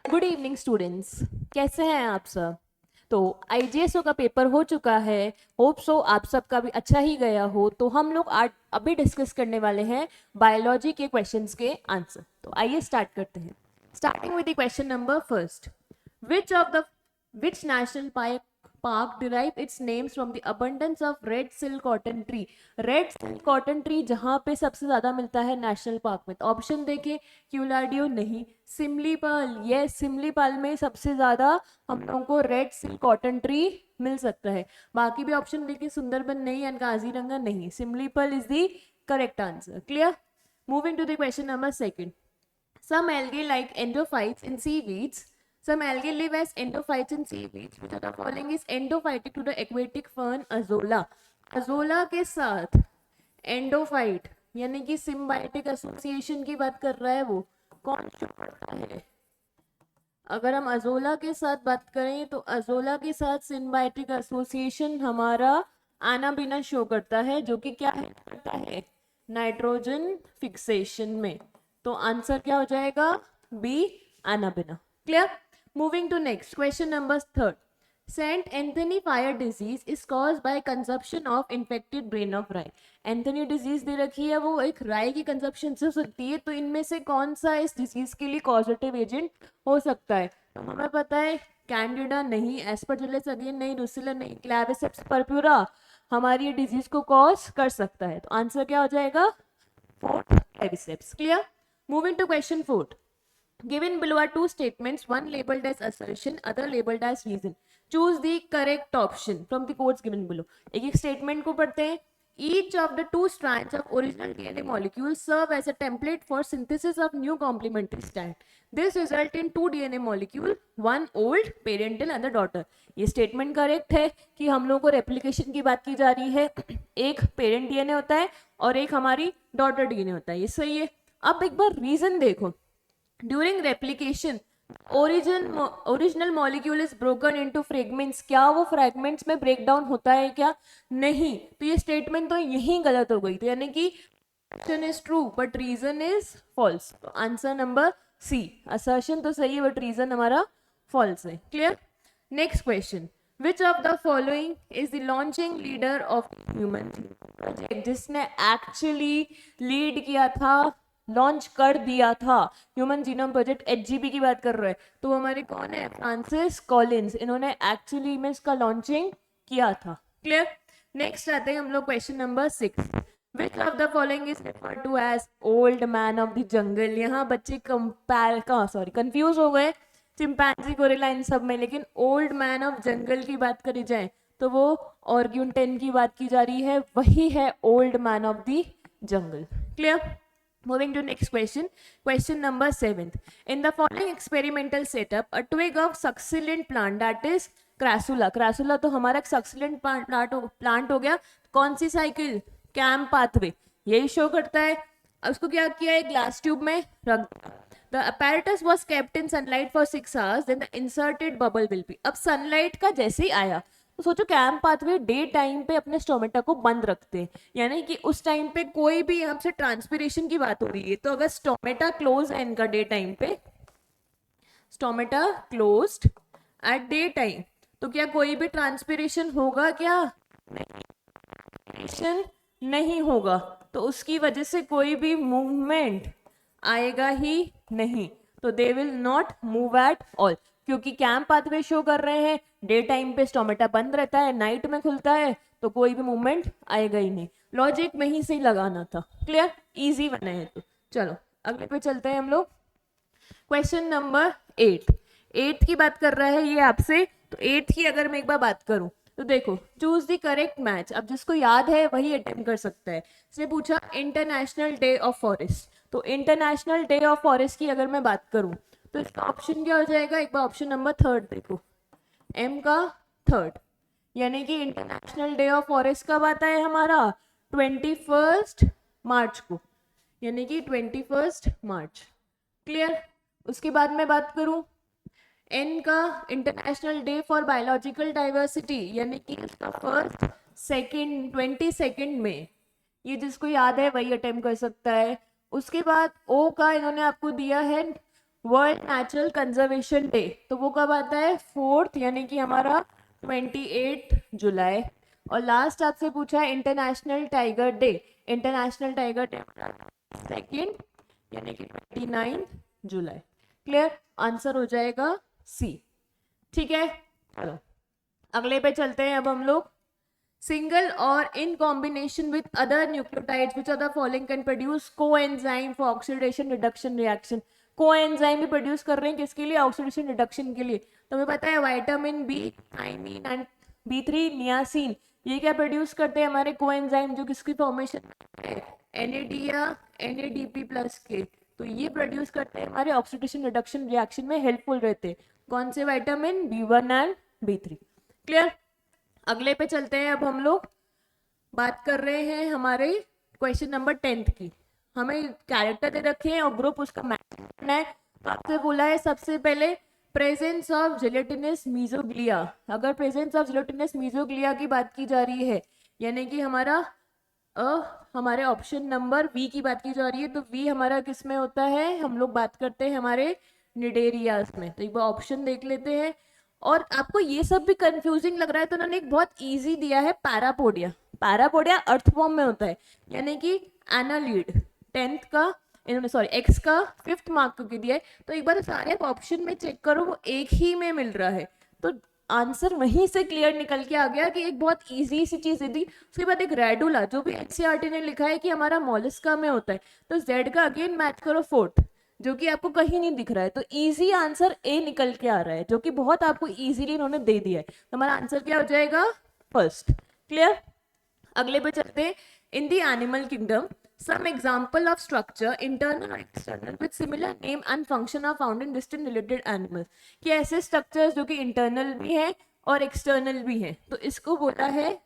Good evening students, कैसे हैं आप सब। तो आईजीएसओ का पेपर हो चुका है। होप सो आप सबका भी अच्छा ही गया हो। तो हम लोग आज अभी डिस्कस करने वाले हैं बायोलॉजी के क्वेश्चंस के आंसर। तो आइए स्टार्ट करते हैं। Starting with the question number first, which of the which national park derive its names from the abundance of red silk cotton tree? Red silk cotton tree जहां पे सबसे ज्यादा मिलता है नेशनल पार्क में। तो ऑप्शन देखिए, क्यूलाडियो नहीं, सिमलीपाल, ये सिमलीपाल में सबसे ज्यादा हम लोगों को रेड सिल्क कॉटन ट्री मिल सकता है। बाकी भी ऑप्शन देखिए, सुंदरबन नहीं एंड काजीरंगा नहीं, Similipal is the correct answer. Clear. Moving to the question number second, some algae like endophytes in seaweeds. Some algae live as endophytes in seaweeds. Which of the following is endophytic to the aquatic fern Azolla? Azolla के साथ endophyte यानी कि symbiotic association की बात कर रहा है, वो कौन शो करता है? अगर हम अजोला के साथ बात करें तो अजोला के साथ सिम्बायोटिक एसोसिएशन हमारा आनाबिना शो करता है, जो कि क्या है करता है, नाइट्रोजन फिक्सेशन में। तो आंसर क्या हो जाएगा, बी, आनाबिना। Clear. Moving to next question number third, saint Anthony fire disease is cause by consumption of infected brain of rye. Anthony disease दे रखी है, वो एक राई की कंजप्शन से हो सकती है। तो इनमें से कौन सा इस डिजीज के लिए कॉजेटिव एजेंट हो सकता है? तो हमें पता है कैंडिडा नहीं, एस्परजिलस अगेन नहीं, रुसिला नहीं, क्लेविसेप्स पर्प्यूरा हमारी ये डिजीज को कॉज कर सकता है। तो आंसर क्या हो जाएगा, fourth, Claviceps. Clear. Moving to question 4. Given below are two statements, one labeled as assertion, other labeled as reason. Choose the correct option from the quotes given below. एक एक statement को पढ़ते हैं. Each of the two strands of original DNA molecules serve as a template for synthesis of new complementary strand. This result in two DNA molecule, one old parental and the daughter. ये statement correct है कि हम लोगों को replication की बात की जा रही है. एक parent DNA होता है और एक हमारी daughter DNA होता है, ये सही है। अब एक बार रीजन देखो, during replication original molecule is broken into fragments. क्या वो फ्रेगमेंट्स में ब्रेक डाउन होता है क्या? नहीं। तो ये स्टेटमेंट तो यही गलत हो गई। तो यानी कि assertion is true but reason is false. तो आंसर नंबर सी, असर्शन तो सही है बट रीजन हमारा फॉल्स है। Clear. Next question, which of the following is the launching leader of human project? जिसने एक्चुअली लीड किया था, लॉन्च कर दिया था ह्यूमन जीनोम प्रोजेक्ट, एचजीपी की बात कर रहे हैं, तो हमारे कौन है, फ्रांसिस कॉलिंस। इन्होंने एक्चुअली में इसका लॉन्चिंग किया था। क्लियर। नेक्स्ट आते हैं हम लोग question number 6, which of the following is referred to as old man of the jungle? यहाँ बच्चे कंफ्यूज हो गए चिंपैंजी गोरिल्ला इन सब में, लेकिन ओल्ड मैन ऑफ जंगल की बात करी जाए तो वो ऑर्ग्यूटेन की बात की जा रही है, वही है old man of the jungle. Clear. Moving to next question, question number 7. In the following experimental setup, a twig of succulent plant that is crassula, crassula तो हमारा succulent plant हो गया, कौन सी साइकिल, कैम पाथवे, यही show करता है। उसको क्या किया है, ग्लास ट्यूब में रख दिया। The apparatus was kept in sunlight for 6 hours, then the inserted bubble will be। अब सनलाइट का जैसे ही आया तो सोचो कैम पाथवे डे टाइम पे अपने स्टोमेटा को बंद रखते हैं, यानी कि उस टाइम पे कोई भी यहाँ से ट्रांसपिरेशन की बात हो रही है, तो अगर स्टोमेटा क्लोज है इनका डे टाइम पे, stomata closed eight day time, तो क्या कोई भी ट्रांसपिरेशन होगा क्या? नहीं, नहीं होगा। तो उसकी वजह से कोई भी मूवमेंट आएगा ही नहीं, तो they will not move at all, क्योंकि कैम पाथवे शो कर रहे हैं, डे टाइम पे स्टोमेटा बंद रहता है, नाइट में खुलता है, तो कोई भी मूवमेंट आएगा ही नहीं। लॉजिक में ही सही लगाना था। क्लियर, इजी बना है। तो चलो अगले पे चलते हैं हम लोग। क्वेश्चन नंबर 8, 8 की बात कर रहा है ये आपसे। तो 8 की अगर मैं एक बार बात करूं तो देखो, चूज द करेक्ट मैच। अब जिसको याद है वही अटेम्प्ट कर सकता है। इसने पूछा इंटरनेशनल डे ऑफ फॉरेस्ट, तो इंटरनेशनल डे ऑफ फॉरेस्ट की अगर मैं बात करूं तो इसका ऑप्शन क्या हो जाएगा, एक बार ऑप्शन नंबर थर्ड देखो, एम का थर्ड, यानी कि इंटरनेशनल डे ऑफ फॉरेस्ट कब आता है हमारा, 21 मार्च को, यानी कि 21 मार्च। क्लियर। उसके बाद मैं बात करूं एन का, international day for biological diversity, यानी कि इसका फर्स्ट सेकेंड 22 में, ये जिसको याद है वही अटेम्प्ट कर सकता है। उसके बाद ओ का इन्होंने आपको दिया है वर्ल्ड नेचुरल कंजर्वेशन डे, तो वो कब आता है? 4th, यानी कि हमारा 28 जुलाई। और लास्ट आपसे पूछा है international tiger day, international tiger day 2nd, यानी कि 29 जुलाई। क्लियर? आंसर हो जाएगा सी। ठीक है, चलो अगले पे चलते हैं अब हम लोग। सिंगल और in combination with other nucleotides which are the following can produce coenzyme for oxidation reduction reaction. Coenzyme भी प्रोड्यूस कर रहे हैं किसके लिए? ऑक्सीडेशन रिडक्शन के लिए। तो हमें पता है vitamin B, thiamine and B3 niacin, ये क्या प्रोड्यूस करते हैं? हमारे कोएंजाइम, जो किसकी फॉर्मेशन? NAD या NADP+ के। तो ये प्रोड्यूस करते हैं हमारे ऑक्सीडेशन रिडक्शन रिएक्शन में हेल्पफुल रहते हैं। कौन से vitamin? B1 and B3। Clear? अगले पे चलते हैं। अब हम लोग बात कर रहे हैं हमारे क्वेश्चन नंबर 10th की। हमें कैरेक्टर दे रखे हैं और ग्रुप उसका मैच करना है। तो आपसे बोला है सबसे पहले प्रेजेंस ऑफ जिलेटिनस मीजोग्लिया। अगर प्रेजेंस ऑफ जिलेटिनस मीजोग्लिया की बात की जा रही है, यानी कि हमारे ऑप्शन नंबर वी की बात की जा रही है, तो वी हमारा किस में होता है? हम लोग बात करते हैं हमारे निडेरियास में। तो एक बार ऑप्शन देख लेते हैं। और आपको ये सब भी कंफ्यूजिंग लग रहा है तो उन्होंने एक बहुत इजी दिया है, पैरापोडिया। पैरापोडिया अर्थवॉर्म में होता है, यानी कि एनालीड। 10th का इन्होंने, सॉरी एक्स का 5th मार्क के दिया है। तो एक बार सारे ऑप्शन में चेक करो, वो एक ही में मिल रहा है। तो आंसर वहीं से क्लियर निकल के आ गया कि एक बहुत इजी सी चीज दी। उसके बाद एक रेडुला, जो भी एनसीईआरटी ने लिखा है कि हमारा मोलस्का में होता है। तो जेड का अगेन मैच करो 4th, जो कि आपको कहीं नहीं दिख रहा है। तो इजी आंसर ए निकल के आ रहा है, जो कि बहुत आपको इजीली इन्होंने दे दिया है। तो हमारा आंसर क्या हो जाएगा? फर्स्ट। क्लियर? अगले पे चलते हैं। In the animal kingdom some example of structure internal or external with similar name and function are found in distinct related animals। कि ऐसे structures जो कि internal भी हैं और external भी हैं, तो इसको बोला है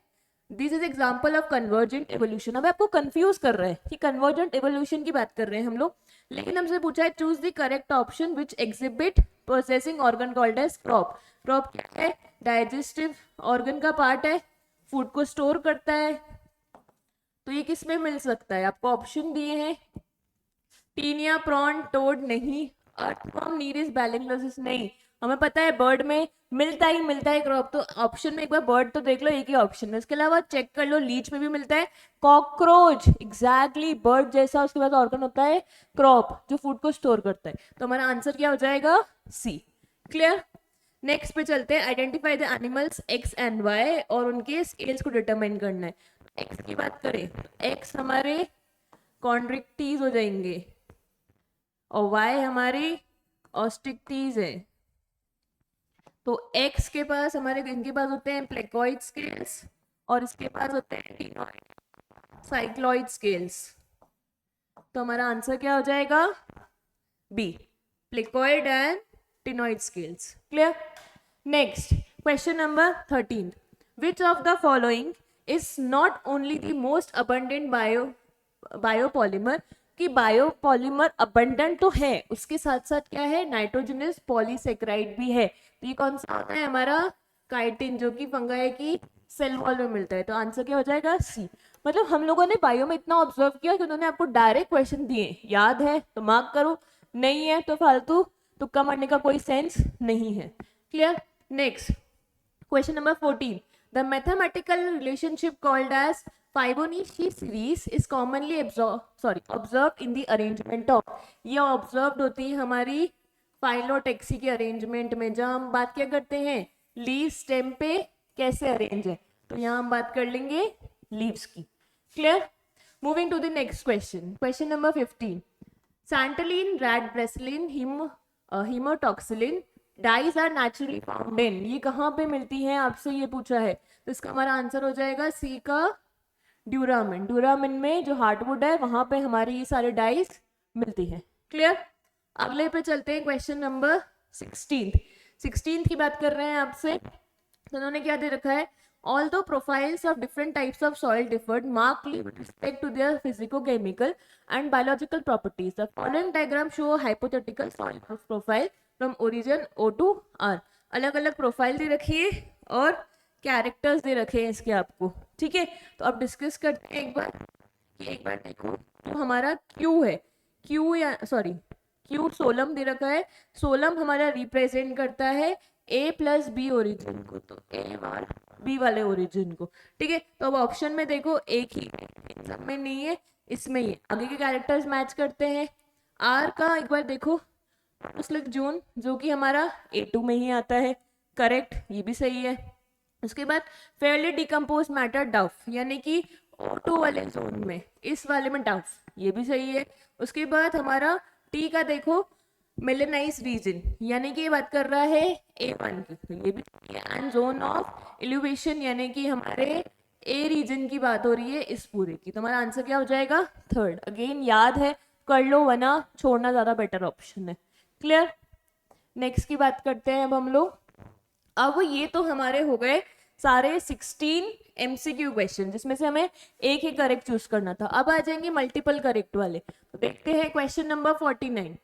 this is example of convergent evolution. अब आपको कंफ्यूज कर रहा है कि कन्वर्जेंट एवोल्यूशन की बात कर रहे हैं हम लोग, लेकिन हमसे पूछा है choose the correct option which exhibit processing organ called as crop. Crop क्या है? डाइजेस्टिव ऑर्गन का पार्ट है, फूड को स्टोर करता है। तो ये किस में मिल सकता है? आपको ऑप्शन दिए हैं, टीनिया, प्रॉन, टोड नहीं, अर्थवॉर्म, नीरिस, बैलेंग्लोसिस नहीं। हमें पता है बर्ड में मिलता है क्रॉप। तो ऑप्शन में एक बार बर्ड तो देख लो, एक ही ऑप्शन है। उसके अलावा चेक कर लो, लीच में भी मिलता है, कॉकरोच एग्जैक्टली बर्ड जैसा उसके पास ऑर्गन होता है क्रॉप, जो फूड को स्टोर करता है। तो हमारा आंसर क्या हो जाएगा? सी। क्लियर? नेक्स्ट पे चलते हैं। Identify the animals X and Y, और उनके स्केल्स को डिटरमाइन करना है। एक्स की बात करें तो एक्स हमारे कॉन्ड्रिक्टीज हो जाएंगे और y हमारी ऑस्टिक्टीज है। तो x के पास हमारे, इनके पास होते हैं प्लेकॉइड स्केल्स और इसके पास होते हैं साइक्लॉइड स्केल्स। तो हमारा आंसर क्या हो जाएगा? B, placoid and ctenoid scales. Clear? Next question number 13। Which of the following is not only the most abundant biopolymer. कि बायोपॉलीमर अबंडेंट तो है, उसके साथ साथ क्या है? नाइट्रोजनस पॉलीसेक्राइड भी है। तो ये कौन सा होता है? हमारा काइटिन, जो कि फंगाई की सेल वॉल में मिलता है। तो आंसर क्या हो जाएगा? सी। मतलब हम लोगों ने बायो में इतना ऑब्जर्व किया कि उन्होंने आपको डायरेक्ट क्वेश्चन दिए, याद है तो मार्क करो, नहीं है तो फालतू तुक्का मारने का कोई सेंस नहीं है। Clear? Next question number 14। The mathematical relationship called as Fibonacci series is commonly observed in the arrangement of। ये ऑब्जर्व होती है हमारी फाइलोटेक्सी के अरेंजमेंट में, जहाँ हम बात क्या करते हैं? लीव स्टेम पे कैसे अरेंज है। तो यहाँ हम बात कर लेंगे लीव्स की। Clear? Moving to the next question. Question number 15। Santalin, रैडब्रेसिलिन, haematoxylin dyes are naturally found in. ये कहाँ पे मिलती हैं? आपसे ये पूछा है। तो इसका हमारा आंसर हो जाएगा सी का ड्यूरामिन। ड्यूरामिन में जो हार्डवुड है वहां पे हमारी ये सारे डाइज मिलती है। क्लियर? अगले पे चलते हैं। क्वेश्चन नंबर 16 की बात कर रहे हैं आपसे। तो उन्होंने क्या दे रखा है? Although profiles of different types of soil differed markedly with respect to their physicochemical and biological properties, the following diagram show a hypothetical soil profile from origin O to R। अलग अलग प्रोफाइल दे रखी है और characters दे रखे हैं इसके आपको। ठीक है, तो अब डिस्कस करते हैं एक बार देखो। तो हमारा Q है, क्यों सोलम दे रखा है? सोलम हमारा रिप्रेजेंट करता है ए प्लस बी ओरिजिन को, तो ए और बी वाले ओरिजिन को। ठीक है, तो अब ऑप्शन में देखो एक ही है, इन सब में नहीं है, इसमें ही है। आगे के कैरेक्टर्स मैच करते हैं। आर का एक बार देखो, मुस्लिक जोन जो कि हमारा A2 में ही आता है, करेक्ट, ये भी सही है। उसके बाद फेयरली डिकम्पोज मैटर डफ, यानी कि O2 वाले जोन में, इस वाले में डफ, ये भी सही है। उसके बाद हमारा टी का देखो, मेलेनाइज रीजन, यानी कि ये बात कर रहा है A1 की, तो ये भी एंड जोन ऑफ एलिवेशन, यानी कि हमारे ए रीजन की बात हो रही है इस पूरे की। तो हमारा आंसर क्या हो जाएगा? थर्ड। अगेन याद है, कर लो, वरना छोड़ना ज्यादा बेटर ऑप्शन है। क्लियर? नेक्स्ट की बात करते हैं अब हम लोग। अब ये तो हमारे हो गए सारे 16 MCQ क्वेश्चन, जिसमें से हमें एक ही करेक्ट चूज करना था। अब आ जाएंगे मल्टीपल करेक्ट वाले। तो देखते हैं question number 49।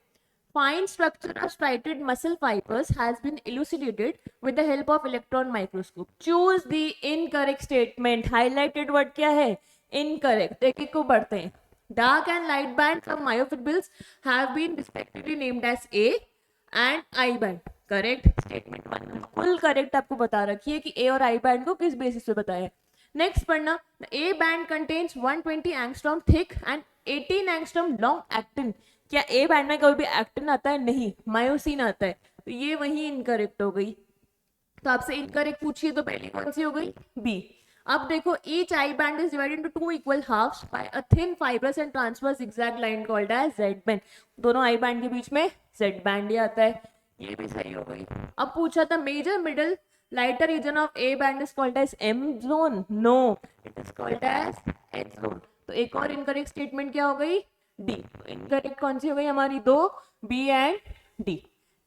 Fine structure of striated muscle fibers has been elucidated with the help of electron microscope. Choose the incorrect statement. Highlighted word क्या है? Incorrect. एक एक को पढ़ते हैं। Dark and light bands of myofibrils have been respectively named as A and I band. Correct. Statement 1 बिल्कुल correct आपको बता रखी है कि A और I band को किस बेसिस पे बताया है। नेक्स्ट पढ़ना, the A band contains 120 angstrom thick and 18 angstrom long actin. क्या ए बैंड में कभी भी एक्टिन आता है? नहीं, मायोसिन आता है। तो ये वही इनकरेक्ट हो गई। तो आपसे इनकरेक्ट पूछिए तो पहली कौन सी हो गई? बी। अब देखो, each I band is divided into two equal halves by a thin fibrous and transverse zigzag line called as Z band. दोनों आई बैंड के बीच में जेड बैंड ही आता है, ये भी सही हो गई। अब पूछा था major middle lighter region of A band is called as M zone. No, it is called as H zone. तो एक और इनकरेक्ट स्टेटमेंट क्या हो गई? डी। इनकरेक्ट कौन सी हो गई हमारी? दो, B and D.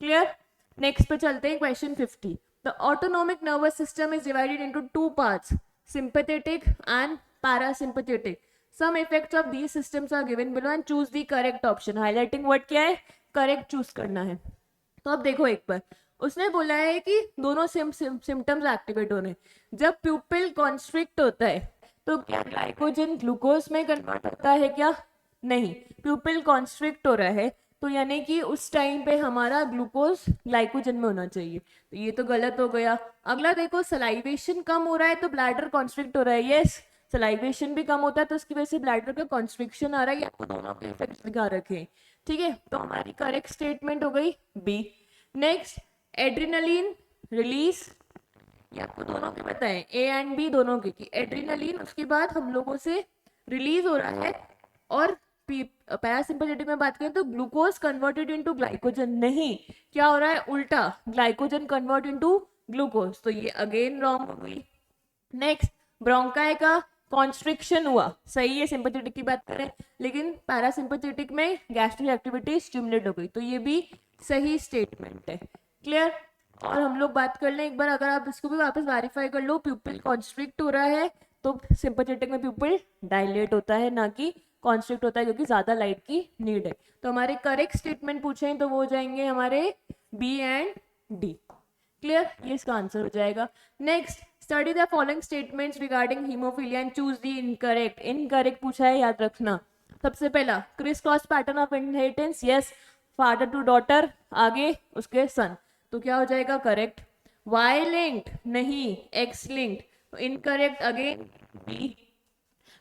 Clear? Next पे चलते हैं, question 50। The autonomic nervous system is divided into two parts, sympathetic and parasympathetic. Some effects of these systems are given below and choose the correct option. Highlighting word क्या है? Correct choose करना है। तो अब देखो एक बार, उसने बोला है कि दोनों सिम्टम्स एक्टिवेट हो रहे हैं। जब प्यूपिल कॉन्स्ट्रिक्ट होता है तो क्या ग्लाइकोजन ग्लूकोज में कन्वर्ट होता है? क्या नहीं, प्यूपिल कॉन्स्ट्रिक्ट हो रहा है तो यानी कि उस टाइम पे हमारा ग्लूकोज ग्लाइकोजन में होना चाहिए, तो ये तो गलत हो गया। अगला देखो, सलाइवेशन कम हो रहा है तो ब्लैडर कॉन्स्ट्रिक्ट हो रहा है। यस, सलाइवेशन भी कम होता है तो उसकी वजह से ब्लैडर का कॉन्स्ट्रिक्शन आ रहा है, आपको दोनों के इफेक्ट्स दिखा रखे। ठीक है, तो हमारी करेक्ट स्टेटमेंट हो गई बी। नेक्स्ट, एड्रेनलिन रिलीज, ये आपको दोनों के बताएं, ए एंड बी दोनों के, कि एड्रेनलिन उसके बाद हम लोगों से रिलीज हो रहा है, और पैरासिम्पैथेटिक में बात करें तो ग्लूकोज कन्वर्टेड इनटू ग्लाइकोजन। नहीं, क्या हो रहा है? उल्टा, ग्लाइकोजन कन्वर्ट इनटू ग्लूकोज, तो ये अगेन रॉन्ग हो गई। नेक्स्ट, ब्रोंकाई का कॉन्स्ट्रिक्शन हुआ, सही है, सिंपैथेटिक की बात करें, लेकिन पैरासिम्पैथेटिक में गैस्ट्रिक एक्टिविटी स्टिमुलेट हो गई, तो ये भी सही स्टेटमेंट है। क्लियर? और हम लोग बात कर लें एक बार, अगर आप इसको भी वापस वेरीफाई कर लो, प्यूपिल कॉन्स्ट्रिक्ट हो रहा है तो सिंपैथेटिक में प्यूपिल डायलेट होता है, ना कि कॉन्स्ट्रिक्ट होता है, क्योंकि ज्यादा लाइट की नीड है। तो हमारे करेक्ट स्टेटमेंट पूछे तो वो हो जाएंगे हमारे बी एंड डी। क्लियर? ये इसका आंसर हो जाएगा। Next, study the following statements regarding haemophilia and choose the incorrect. Incorrect पूछा है, याद रखना। सबसे पहला, criss cross pattern of inheritance, yes, father to daughter, आगे उसके सन, तो क्या हो जाएगा? करेक्ट। वाई लिंक्ड, नहीं, एक्स लिंक्ड, तो incorrect again B.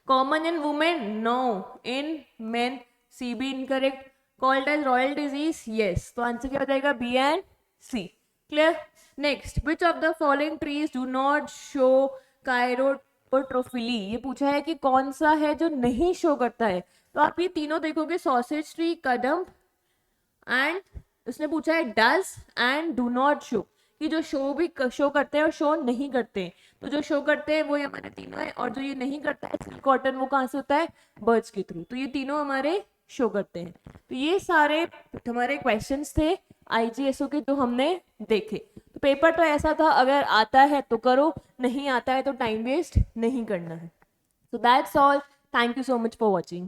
Common in women, no, in men, C भी incorrect. Called as royal disease, yes, तो आंसर क्या हो जाएगा? B and C. Clear? Next, which of the following trees do not show chiropterophily, ये पूछा है कि कौन सा है जो नहीं शो करता है। तो आप ये तीनों देखोगे, सॉसेज ट्री, कदम एंड उसने पूछा है does and do not show, कि जो शो भी शो करते हैं और शो नहीं करते हैं। तो जो शो करते हैं वो हमारे तीनों है, और जो ये नहीं करता है सिल्क कॉटन, वो कहाँ से होता है? बर्ड्स के थ्रू। तो ये तीनों हमारे शो करते हैं। तो ये सारे हमारे क्वेश्चंस थे IGSO के जो हमने देखे। तो पेपर तो ऐसा था, अगर आता है तो करो, नहीं आता है तो टाइम वेस्ट नहीं करना है। So that's all. Thank you so much for watching.